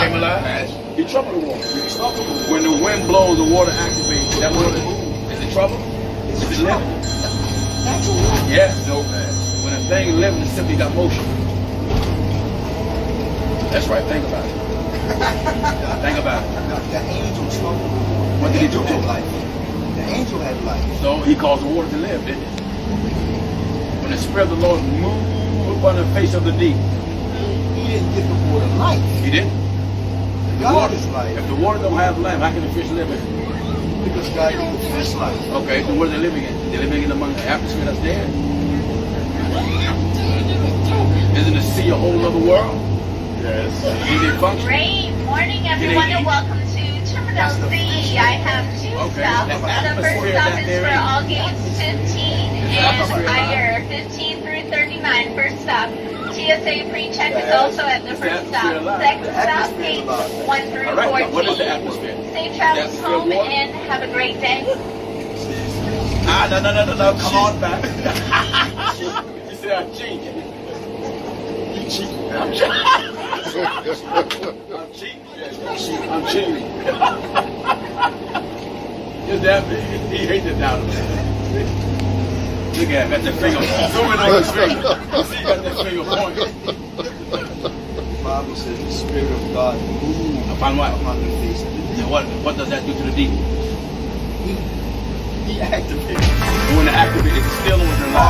came alive. He troubled the water. When the wind blows, the water activates. That water is it trouble? Is it living? Yes. No, man. When a thing is living, it simply got motion. That's right. Think about it. Think about it. The angel spoke. What did he do to it? Life. The angel had life. So he caused the water to live, didn't he? When the Spirit of the Lord moved upon the face of the deep. He didn't give the water life. He didn't? God is life. If the water don't have life, how can the fish live in it? Because God gave the fish life. Okay, then what are they living in? They're living in among the atmosphere that's there. Isn't the sea a whole other world? Yes. Is it function? Great morning, everyone, and welcome to Terminal C. I have two stops. The first stop is for all gates 15 and higher, 15 through 39. First stop. TSA pre-check is also at the first stop. Second stop, gates 1 through 14. What is the atmosphere? Safe travels home and have a great day. No. Come on back. You said I'm cheating. You cheating. I'm cheating. I'm cheating. His dad, he hates the doubt. Look at him, got that finger. Zoom in on his finger. You see, he got that finger pointing. The Bible says the Spirit of God moved Upon what? upon the face of the deep. And what does that do to the deep? He activated. And when it activates, it's still within life.